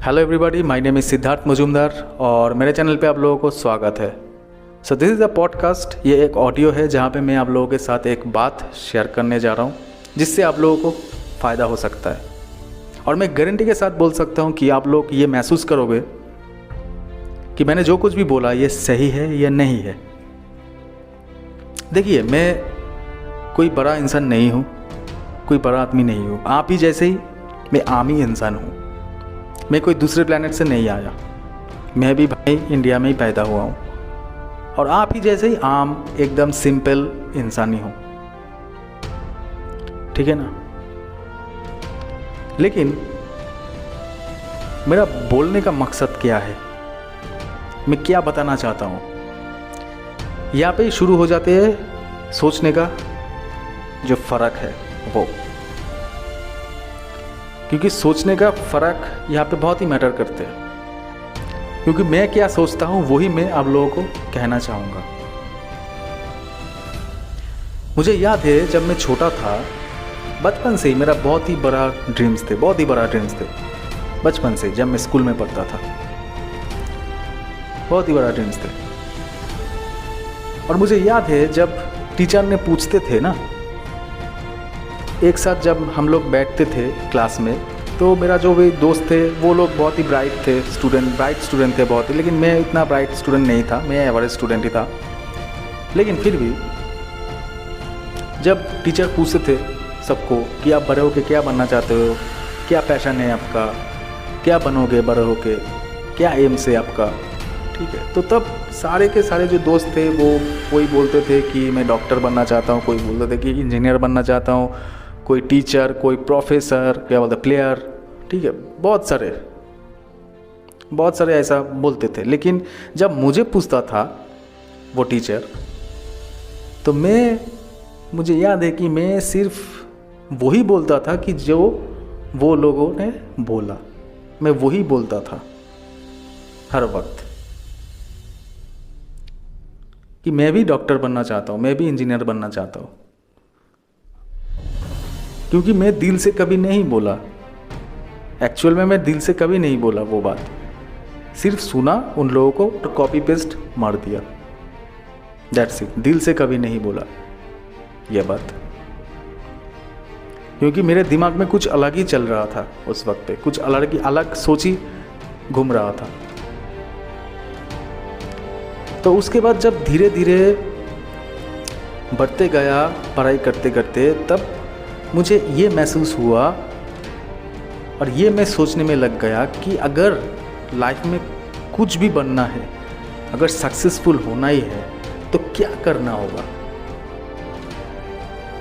Hello everybody, my name is Siddharth Majumdar और मेरे channel पे आप लोगों को स्वागत है। So this is a podcast. ये एक ऑडियो है जहाँ पे मैं आप लोगों के साथ एक बात शेयर करने जा रहा हूँ जिससे आप लोगों को फ़ायदा हो सकता है। और मैं गारंटी के साथ बोल सकता हूँ कि आप लोग ये महसूस करोगे कि मैंने जो कुछ भी बोला ये सही है या नहीं है। देखिए, मैं कोई बड़ा इंसान नहीं हूँ, कोई बड़ा आदमी नहीं हूँ। आप ही जैसे ही मैं आम ही इंसान हूँ। मैं कोई दूसरे प्लेनेट से नहीं आया। मैं भी भाई इंडिया में ही पैदा हुआ हूँ और आप ही जैसे ही आम एकदम सिंपल इंसान ही हूँ, ठीक है ना। लेकिन मेरा बोलने का मकसद क्या है, मैं क्या बताना चाहता हूँ, यहाँ पे शुरू हो जाते हैं सोचने का जो फ़र्क है वो। क्योंकि सोचने का फ़र्क यहाँ पे बहुत ही मैटर करते हैं। क्योंकि मैं क्या सोचता हूँ वही मैं आप लोगों को कहना चाहूँगा। मुझे याद है जब मैं छोटा था, बचपन से ही मेरा बहुत ही बड़ा ड्रीम्स थे, बहुत ही बड़ा ड्रीम्स थे। बचपन से जब मैं स्कूल में पढ़ता था, बहुत ही बड़ा ड्रीम्स थे। और मुझे याद है जब टीचर ने पूछते थे ना, एक साथ जब हम लोग बैठते थे क्लास में, तो मेरा जो भी दोस्त थे वो लोग बहुत ही ब्राइट स्टूडेंट थे बहुत ही। लेकिन मैं इतना ब्राइट स्टूडेंट नहीं था, मैं एवरेज स्टूडेंट ही था। लेकिन फिर भी जब टीचर पूछते थे सबको कि आप बड़े होके क्या बनना चाहते हो, क्या पैशन है आपका, क्या बनोगे बड़े होके, क्या एम से आपका, ठीक है। तो तब सारे के सारे जो दोस्त थे वो कोई बोलते थे कि मैं डॉक्टर बनना चाहता हूँ, कोई बोलते थे कि इंजीनियर बनना चाहता हूँ, कोई टीचर, कोई प्रोफेसर, क्या बोलते प्लेयर, ठीक है। बहुत सारे ऐसा बोलते थे। लेकिन जब मुझे पूछता था वो टीचर, तो मुझे याद है कि मैं सिर्फ वही बोलता था कि जो वो लोगों ने बोला, मैं वही बोलता था हर वक्त कि मैं भी डॉक्टर बनना चाहता हूँ, मैं भी इंजीनियर बनना चाहता हूँ। क्योंकि मैं दिल से कभी नहीं बोला, एक्चुअल में मैं दिल से कभी नहीं बोला वो बात, सिर्फ सुना उन लोगों को और कॉपी पेस्ट मार दिया, दैट्स इट। दिल से कभी नहीं बोला यह बात, क्योंकि मेरे दिमाग में कुछ अलग ही चल रहा था उस वक्त पे, कुछ अलग सोच ही घूम रहा था। तो उसके बाद जब धीरे धीरे बढ़ते गया पढ़ाई करते करते, तब मुझे ये महसूस हुआ और ये मैं सोचने में लग गया कि अगर लाइफ में कुछ भी बनना है, अगर सक्सेसफुल होना ही है, तो क्या करना होगा।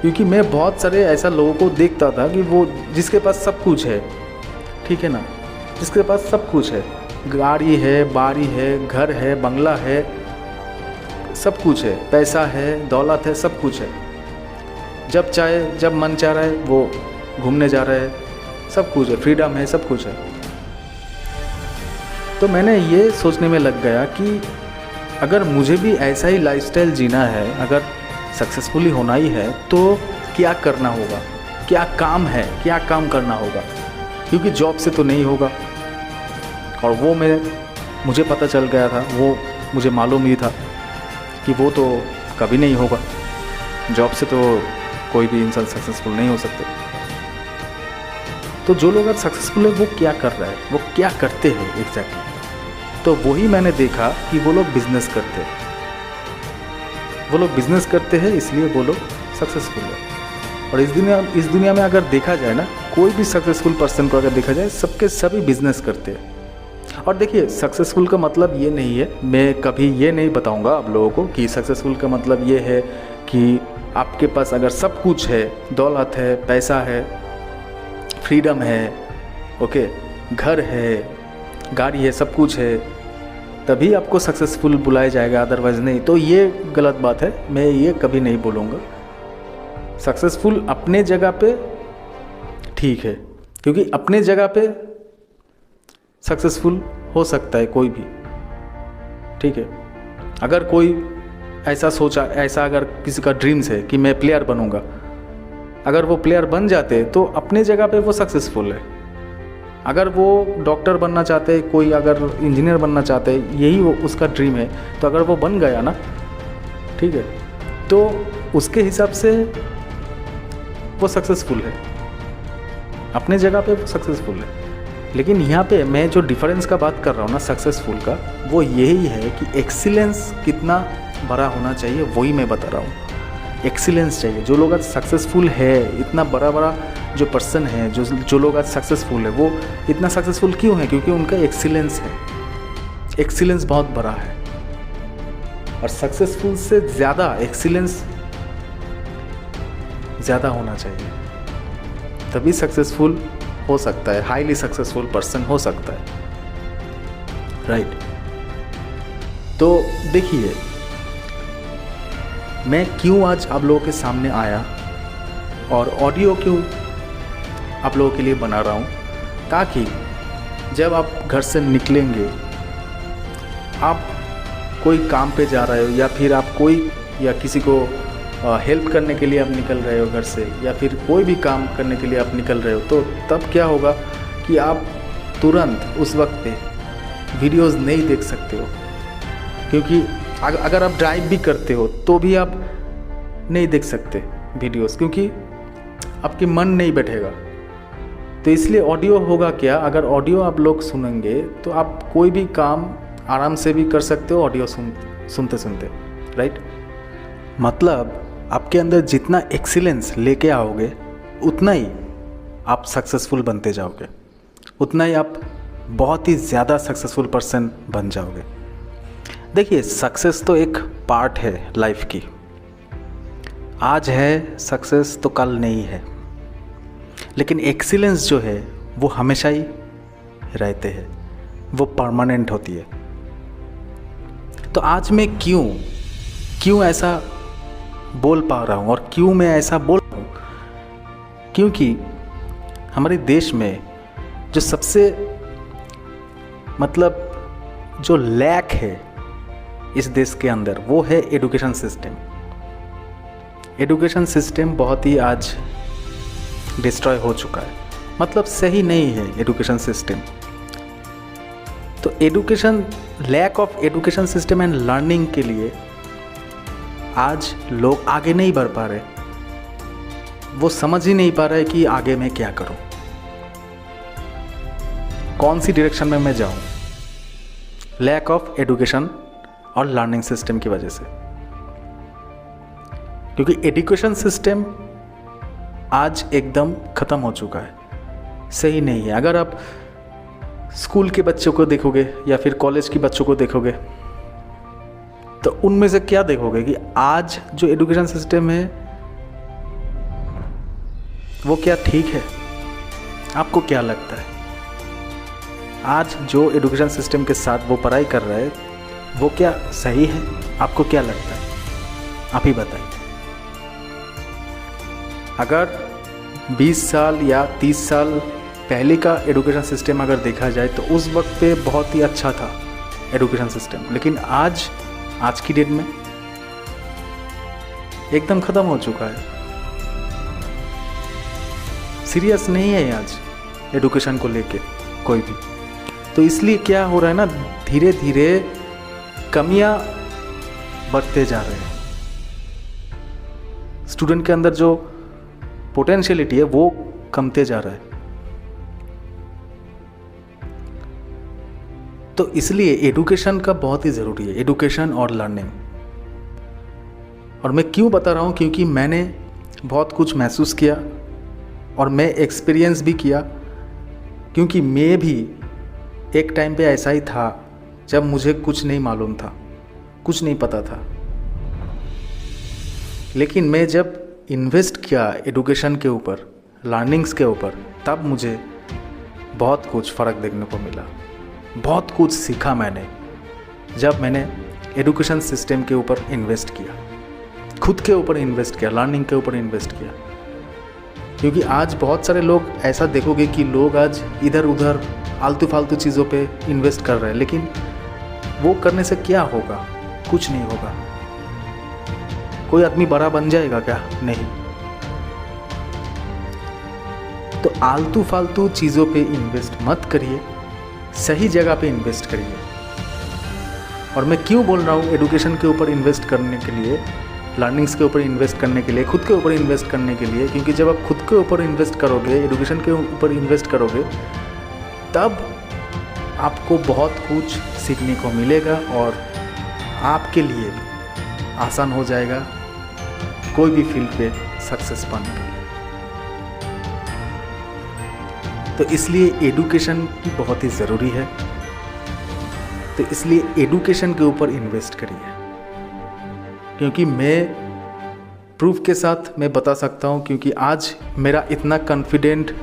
क्योंकि मैं बहुत सारे ऐसा लोगों को देखता था कि वो जिसके पास सब कुछ है, ठीक है ना, जिसके पास सब कुछ है, गाड़ी है, बाड़ी है, घर है, बंगला है, सब कुछ है, पैसा है, दौलत है, सब कुछ है। जब चाहे जब मन चाह रहा है वो घूमने जा रहा है, सब कुछ है, फ्रीडम है, सब कुछ है। तो मैंने ये सोचने में लग गया कि अगर मुझे भी ऐसा ही लाइफस्टाइल जीना है, अगर सक्सेसफुली होना ही है, तो क्या करना होगा, क्या काम है, क्या काम करना होगा। क्योंकि जॉब से तो नहीं होगा, और वो मुझे पता चल गया था, वो मुझे मालूम ही था कि वो तो कभी नहीं होगा। जॉब से तो कोई भी इंसान सक्सेसफुल नहीं हो सकते। तो जो लोग अगर सक्सेसफुल है वो क्या कर रहा है, वो क्या करते हैं एग्जैक्टली। तो वही मैंने देखा कि वो लोग बिजनेस करते हैं, वो लोग बिजनेस करते हैं, इसलिए वो लोग सक्सेसफुल है। और इस दुनिया में अगर देखा जाए ना, कोई भी सक्सेसफुल पर्सन को अगर देखा जाए, सभी बिजनेस करते हैं। और देखिए, सक्सेसफुल का मतलब ये नहीं है, मैं कभी ये नहीं बताऊंगा आप लोगों को कि सक्सेसफुल का मतलब ये है कि आपके पास अगर सब कुछ है, दौलत है, पैसा है, फ्रीडम है, ओके, घर है, गाड़ी है, सब कुछ है, तभी आपको सक्सेसफुल बुलाया जाएगा, अदरवाइज नहीं। तो ये गलत बात है, मैं ये कभी नहीं बोलूँगा। सक्सेसफुल अपने जगह पे ठीक है, क्योंकि अपने जगह पे सक्सेसफुल हो सकता है कोई भी, ठीक है। अगर कोई ऐसा अगर किसी का ड्रीम्स है कि मैं प्लेयर बनूंगा, अगर वो प्लेयर बन जाते तो अपने जगह पे वो सक्सेसफुल है, अगर वो डॉक्टर बनना चाहते हैं, कोई अगर इंजीनियर बनना चाहते हैं, यही वो उसका ड्रीम है, तो अगर वो बन गया ना, ठीक है, तो उसके हिसाब से वो सक्सेसफुल है, अपने जगह पे वो सक्सेसफुल है। लेकिन यहाँ पे मैं जो डिफरेंस का बात कर रहा हूँ ना सक्सेसफुल का, वो यही है कि एक्सीलेंस कितना बड़ा होना चाहिए, वही मैं बता रहा हूँ। एक्सीलेंस चाहिए। जो लोग आज सक्सेसफुल है, इतना बड़ा बड़ा जो पर्सन है, जो लोग आज सक्सेसफुल है, वो इतना सक्सेसफुल क्यों है? क्योंकि उनका एक्सीलेंस है, एक्सीलेंस बहुत बड़ा है। और सक्सेसफुल से ज़्यादा एक्सीलेंस ज़्यादा होना चाहिए, तभी सक्सेसफुल हो सकता है, हाईली सक्सेसफुल पर्सन हो सकता है, राइट। तो देखिए, मैं क्यों आज आप लोगों के सामने आया और ऑडियो क्यों आप लोगों के लिए बना रहा हूँ, ताकि जब आप घर से निकलेंगे, आप कोई काम पे जा रहे हो या फिर आप कोई या किसी को हेल्प करने के लिए आप निकल रहे हो घर से, या फिर कोई भी काम करने के लिए आप निकल रहे हो, तो तब क्या होगा कि आप तुरंत उस वक्त पे वीडियोस नहीं देख सकते हो। क्योंकि अगर आप ड्राइव भी करते हो तो भी आप नहीं देख सकते वीडियोस, क्योंकि आपके मन नहीं बैठेगा। तो इसलिए ऑडियो होगा क्या, अगर ऑडियो आप लोग सुनेंगे तो आप कोई भी काम आराम से भी कर सकते हो ऑडियो सुनते सुनते, राइट। मतलब आपके अंदर जितना एक्सीलेंस लेके आओगे, उतना ही आप सक्सेसफुल बनते जाओगे, उतना ही आप बहुत ही ज़्यादा सक्सेसफुल पर्सन बन जाओगे। देखिए, सक्सेस तो एक पार्ट है लाइफ की। आज है सक्सेस तो कल नहीं है, लेकिन एक्सीलेंस जो है वो हमेशा ही रहते हैं, वो परमानेंट होती है। तो आज मैं क्यों ऐसा बोल पा रहा हूँ और क्यों मैं ऐसा बोल रहा हूँ, क्योंकि हमारे देश में जो सबसे मतलब जो लैक है इस देश के अंदर, वो है एजुकेशन सिस्टम। एजुकेशन सिस्टम बहुत ही आज डिस्ट्रॉय हो चुका है, मतलब सही नहीं है एजुकेशन सिस्टम। तो education, lack of education system and learning के लिए आज लोग आगे नहीं बढ़ पा रहे, वो समझ ही नहीं पा रहे कि आगे मैं क्या करूं, कौन सी डायरेक्शन में मैं जाऊं, लैक ऑफ एजुकेशन और लर्निंग सिस्टम की वजह से। क्योंकि एजुकेशन सिस्टम आज एकदम ख़त्म हो चुका है, सही नहीं है। अगर आप स्कूल के बच्चों को देखोगे या फिर कॉलेज के बच्चों को देखोगे, तो उनमें से क्या देखोगे कि आज जो एजुकेशन सिस्टम है वो क्या ठीक है? आपको क्या लगता है? आज जो एजुकेशन सिस्टम के साथ वो पढ़ाई कर रहा है, वो क्या सही है? आपको क्या लगता है? आप ही बताइए। अगर 20 साल या 30 साल पहले का एजुकेशन सिस्टम अगर देखा जाए, तो उस वक्त पे बहुत ही अच्छा था एजुकेशन सिस्टम, लेकिन आज की डेट में एकदम ख़त्म हो चुका है। सीरियस नहीं है आज एजुकेशन को लेके कोई भी। तो इसलिए क्या हो रहा है ना, धीरे धीरे कमियां बढ़ते जा रहे हैं। स्टूडेंट के अंदर जो पोटेंशियलिटी है वो कमते जा रहा है। तो इसलिए एजुकेशन का बहुत ही ज़रूरी है, एजुकेशन और लर्निंग। और मैं क्यों बता रहा हूँ, क्योंकि मैंने बहुत कुछ महसूस किया और मैं एक्सपीरियंस भी किया। क्योंकि मैं भी एक टाइम पे ऐसा ही था जब मुझे कुछ नहीं मालूम था, कुछ नहीं पता था। लेकिन मैं जब इन्वेस्ट किया एजुकेशन के ऊपर, लर्निंग्स के ऊपर, तब मुझे बहुत कुछ फ़र्क देखने को मिला, बहुत कुछ सीखा मैंने जब मैंने एजुकेशन सिस्टम के ऊपर इन्वेस्ट किया, खुद के ऊपर इन्वेस्ट किया, लर्निंग के ऊपर इन्वेस्ट किया। क्योंकि आज बहुत सारे लोग ऐसा देखोगे कि लोग आज इधर उधर आलतू फालतू चीज़ों पे इन्वेस्ट कर रहे हैं, लेकिन वो करने से क्या होगा? कुछ नहीं होगा। कोई आदमी बड़ा बन जाएगा क्या? नहीं। तो आलतू फालतू चीज़ों पे इन्वेस्ट मत करिए, सही जगह पे इन्वेस्ट करिए। और मैं क्यों बोल रहा हूँ एडुकेशन के ऊपर इन्वेस्ट करने के लिए, लर्निंग्स के ऊपर इन्वेस्ट करने के लिए, खुद के ऊपर इन्वेस्ट करने के लिए, क्योंकि जब आप खुद के ऊपर इन्वेस्ट करोगे, एडुकेशन के ऊपर इन्वेस्ट करोगे, तब आपको बहुत कुछ सीखने को मिलेगा और आपके लिए आसान हो जाएगा कोई भी फील्ड पे सक्सेस पाने के लिए। तो इसलिए एडुकेशन की बहुत ही ज़रूरी है। तो इसलिए एडुकेशन के ऊपर इन्वेस्ट करिए, क्योंकि मैं प्रूफ के साथ मैं बता सकता हूँ, क्योंकि आज मेरा इतना कॉन्फिडेंट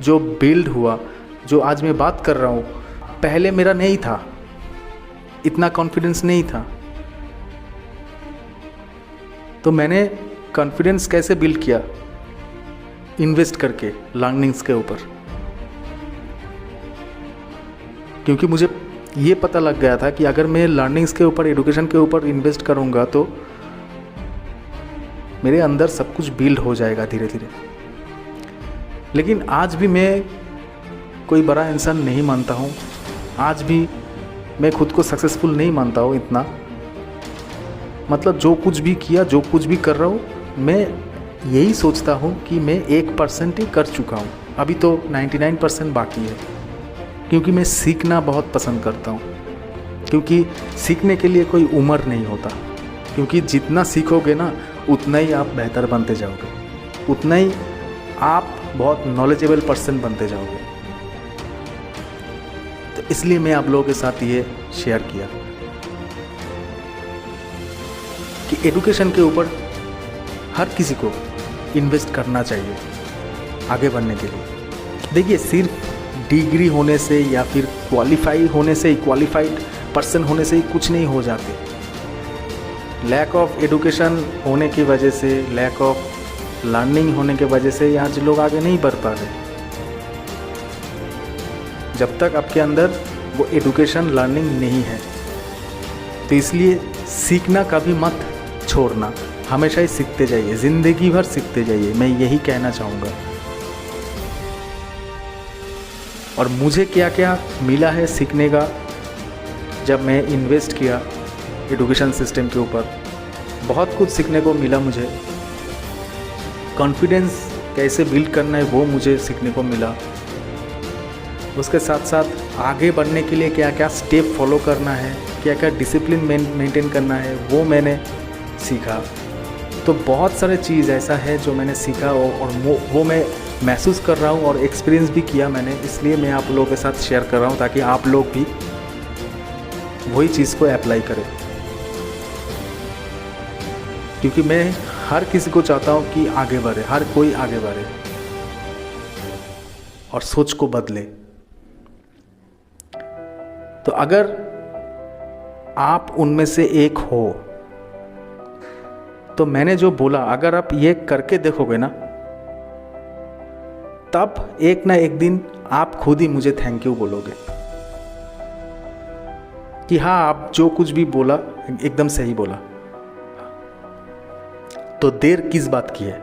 जो बिल्ड हुआ, जो आज मैं बात कर रहा हूँ, पहले मेरा नहीं था, इतना कॉन्फिडेंस नहीं था। तो मैंने कॉन्फिडेंस कैसे बिल्ड किया? इन्वेस्ट करके लर्निंग्स के ऊपर, क्योंकि मुझे ये पता लग गया था कि अगर मैं लर्निंग्स के ऊपर, एडुकेशन के ऊपर इन्वेस्ट करूँगा तो मेरे अंदर सब कुछ बिल्ड हो जाएगा धीरे धीरे। लेकिन आज भी मैं कोई बड़ा इंसान नहीं मानता हूँ, आज भी मैं खुद को सक्सेसफुल नहीं मानता हूँ इतना। मतलब जो कुछ भी किया, जो कुछ भी कर रहा हूँ, मैं यही सोचता हूँ कि मैं 1% ही कर चुका हूँ, अभी तो 99% बाकी है। क्योंकि मैं सीखना बहुत पसंद करता हूँ, क्योंकि सीखने के लिए कोई उम्र नहीं होता। क्योंकि जितना सीखोगे ना, उतना ही आप बेहतर बनते जाओगे, उतना ही आप बहुत नॉलेजेबल पर्सन बनते जाओगे। तो इसलिए मैं आप लोगों के साथ ये शेयर किया कि एडुकेशन के ऊपर हर किसी को इन्वेस्ट करना चाहिए आगे बढ़ने के लिए। देखिए, सिर्फ डिग्री होने से या फिर क्वालिफाइड पर्सन होने से ही कुछ नहीं हो जाते। लैक ऑफ एडुकेशन होने की वजह से, लैक ऑफ लर्निंग होने की वजह से आज लोग आगे नहीं बढ़ पा रहे। जब तक आपके अंदर वो एडुकेशन, लर्निंग नहीं है, तो इसलिए सीखना कभी मत छोड़ना, हमेशा ही सीखते जाइए, ज़िंदगी भर सीखते जाइए। मैं यही कहना चाहूँगा। और मुझे क्या क्या मिला है सीखने का, जब मैं इन्वेस्ट किया एडुकेशन सिस्टम के ऊपर, बहुत कुछ सीखने को मिला मुझे। कॉन्फिडेंस कैसे बिल्ड करना है वो मुझे सीखने को मिला। उसके साथ साथ आगे बढ़ने के लिए क्या क्या स्टेप फॉलो करना है, क्या क्या डिसिप्लिन मेंटेन करना है, वो मैंने सीखा। तो बहुत सारे चीज़ ऐसा है जो मैंने सीखा और वो मैं महसूस कर रहा हूँ और एक्सपीरियंस भी किया मैंने। इसलिए मैं आप लोगों के साथ शेयर कर रहा हूँ, ताकि आप लोग भी वही चीज़ को अप्लाई करें। क्योंकि मैं हर किसी को चाहता हूँ कि आगे बढ़े, हर कोई आगे बढ़े और सोच को बदले। तो अगर आप उनमें से एक हो, तो मैंने जो बोला, अगर आप ये करके देखोगे ना, तब एक ना एक दिन आप खुद ही मुझे थैंक यू बोलोगे कि हाँ, आप जो कुछ भी बोला एकदम सही बोला। तो देर किस बात की है,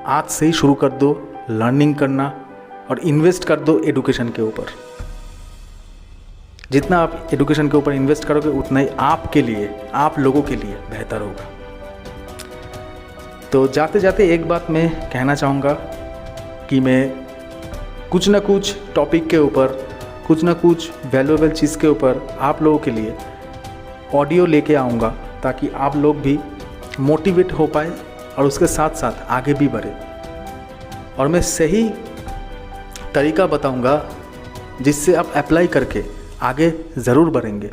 आज से ही शुरू कर दो लर्निंग करना और इन्वेस्ट कर दो एडुकेशन के ऊपर। जितना आप एडुकेशन के ऊपर इन्वेस्ट करोगे, उतना ही आपके लिए, आप लोगों के लिए बेहतर होगा। तो जाते जाते एक बात मैं कहना चाहूँगा कि मैं कुछ ना कुछ टॉपिक के ऊपर, कुछ ना कुछ वैल्यूएबल चीज़ के ऊपर आप लोगों के लिए ऑडियो लेके आऊँगा, ताकि आप लोग भी मोटिवेट हो पाए और उसके साथ साथ आगे भी बढ़े। और मैं सही तरीका बताऊँगा जिससे आप अप्लाई करके आगे ज़रूर बढ़ेंगे,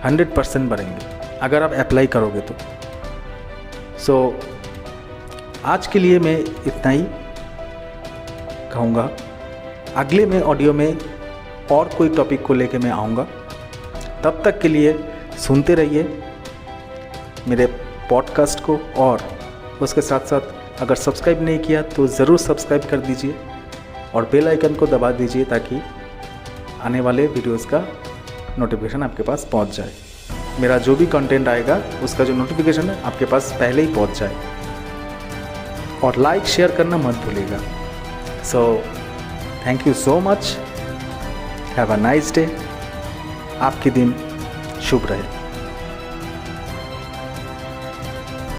100% बढ़ेंगे अगर आप अप्लाई करोगे तो। सो आज के लिए मैं इतना ही कहूँगा। अगले में ऑडियो में और कोई टॉपिक को लेके मैं आऊँगा। तब तक के लिए सुनते रहिए मेरे पॉडकास्ट को, और उसके साथ साथ अगर सब्सक्राइब नहीं किया तो ज़रूर सब्सक्राइब कर दीजिए और बेल आइकन को दबा दीजिए, ताकि आने वाले वीडियोज़ का नोटिफिकेशन आपके पास पहुंच जाए। मेरा जो भी कंटेंट आएगा उसका जो नोटिफिकेशन है आपके पास पहले ही पहुंच जाए। और लाइक शेयर करना मत भूलिएगा। So thank you so much, have a nice day, आपके दिन शुभ रहे।